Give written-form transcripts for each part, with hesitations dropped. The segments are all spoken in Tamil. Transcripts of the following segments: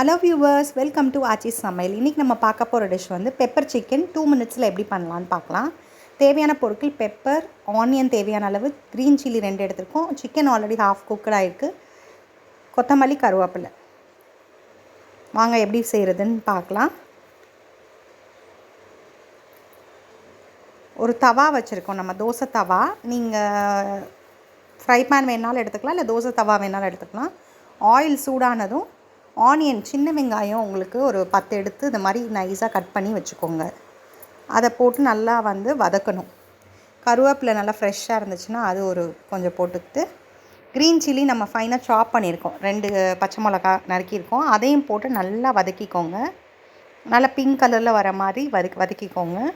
ஹலோ வியூவர்ஸ், வெல்கம் டு ஆச்சிஸ் சமையல். இன்றைக்கி நம்ம பார்க்க போகிற டிஷ் வந்து பெப்பர் சிக்கன் 2 மினிட்ஸில் எப்படி பண்ணலான்னு பார்க்கலாம். தேவையான பொருட்கள் பெப்பர், ஆனியன் தேவையான அளவு, க்ரீன் சில்லி 2 எடுத்துருக்கோம், சிக்கன் ஆல்ரெடி ஹாஃப் குக்கட் ஆகிருக்கு, கொத்தமல்லி, கருவேப்பிலை. வாங்க எப்படி செய்கிறதுன்னு பார்க்கலாம். ஒரு தவா வச்சுருக்கோம், நம்ம தோசை தவா. நீங்கள் ஃப்ரை பேன் வேணாலும் எடுத்துக்கலாம், இல்லை தோசை தவா வேணாலும் எடுத்துக்கலாம். ஆயில் சூடானதும் ஆனியன், சின்ன வெங்காயம் உங்களுக்கு ஒரு 10 எடுத்து இந்த மாதிரி நைஸாக கட் பண்ணி வச்சுக்கோங்க. அதை போட்டு நல்லா வதக்கணும். கருவேப்பிலை நல்லா ஃப்ரெஷ்ஷாக இருந்துச்சுன்னா அது ஒரு கொஞ்சம் போட்டுக்கிட்டு, க்ரீன் சில்லி நம்ம ஃபைனாக சாப் பண்ணியிருக்கோம், 2 பச்சை மிளகா நறுக்கியிருக்கோம், அதையும் போட்டு நல்லா வதக்கிக்கோங்க. நல்லா பிங்க் கலரில் வர மாதிரி வதக்கிக்கோங்க.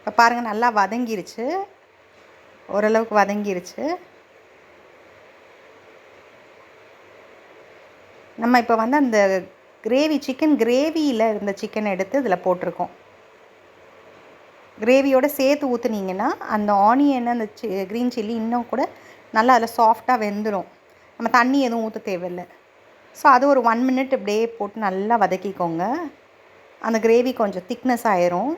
இப்போ பாருங்கள், நல்லா வதங்கிருச்சு, ஓரளவுக்கு வதங்கிருச்சு. நம்ம இப்போ அந்த கிரேவி, சிக்கன் கிரேவியில் இருந்த சிக்கன் எடுத்து இதில் போட்டிருக்கோம். கிரேவியோடு சேர்த்து ஊற்றுனீங்கன்னா அந்த ஆனியன், அந்த க்ரீன் சில்லி இன்னும் கூட நல்லா அதில் சாஃப்டாக வெந்துடும். நம்ம தண்ணி எதுவும் ஊற்ற தேவையில்லை. ஸோ அது ஒரு 1 மினிட் இப்படியே போட்டு நல்லா வதக்கிக்கோங்க. அந்த கிரேவி கொஞ்சம் திக்னஸ் ஆயிரும்.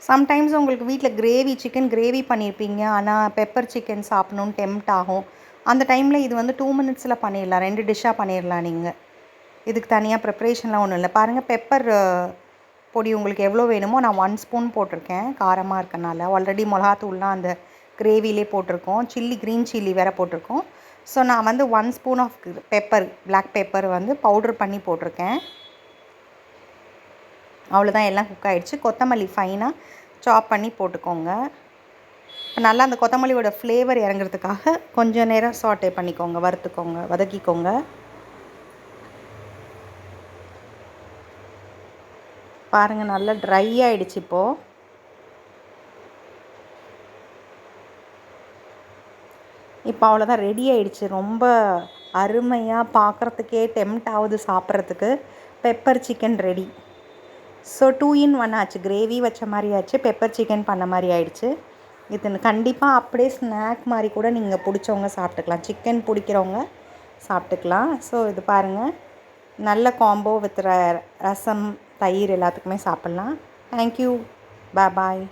சம்டைம்ஸ் உங்களுக்கு வீட்டில் கிரேவி, சிக்கன் கிரேவி பண்ணியிருப்பீங்க, ஆனால் பெப்பர் சிக்கன் சாப்பிட்ணுன்னு டெம்ப்ட் ஆகும். அந்த டைமில் இது 2 மினிட்ஸில் பண்ணிடலாம், 2 டிஷ்ஷாக பண்ணிடலாம். நீங்கள் இதுக்கு தனியாக ப்ரிப்ரேஷன்லாம் ஒன்றும் இல்லை. பாருங்கள், பெப்பர் பொடி உங்களுக்கு எவ்வளோ வேணுமோ, நான் 1 ஸ்பூன் போட்டிருக்கேன், காரமாக இருக்கனால. ஆல்ரெடி மிளகாத்தூள்லாம் அந்த கிரேவிலே போட்டிருக்கோம், க்ரீன் சில்லி வேறு போட்டிருக்கோம். ஸோ நான் 1 spoon of pepper, black pepper powder பண்ணி போட்டிருக்கேன். அவ்வளோதான், எல்லாம் குக் ஆகிடுச்சு. கொத்தமல்லி ஃபைனாக சாப் பண்ணி போட்டுக்கோங்க. இப்போ நல்லா அந்த கொத்தமல்லியோட ஃப்ளேவர் இறங்குறதுக்காக கொஞ்சம் நேரம் சாட்டே பண்ணிக்கோங்க, வறுத்துக்கோங்க, வதக்கிக்கோங்க. பாருங்கள், நல்லா ட்ரை ஆகிடுச்சு. இப்போ அவ்வளோதான், ரெடி ஆகிடுச்சு. ரொம்ப அருமையாக, பார்க்குறதுக்கே டெம்ப்ட் ஆகுது சாப்பிட்றதுக்கு. Pepper chicken ready. So 2 in 1 ஆச்சு. கிரேவி வச்ச மாதிரி ஆச்சு, பெப்பர் சிக்கன் பண்ண மாதிரி ஆயிடுச்சு. இது கண்டிப்பாக அப்படியே ஸ்நாக் மாதிரி கூட நீங்கள் பிடிச்சவங்க சாப்பிட்டுக்கலாம், சிக்கன் பிடிக்கிறவங்க சாப்பிட்டுக்கலாம். ஸோ இது பாருங்கள், நல்ல காம்போ வித் ரசம், தயிர் எல்லாத்துக்குமே சாப்பிட்லாம். தேங்க்யூ, பாய்.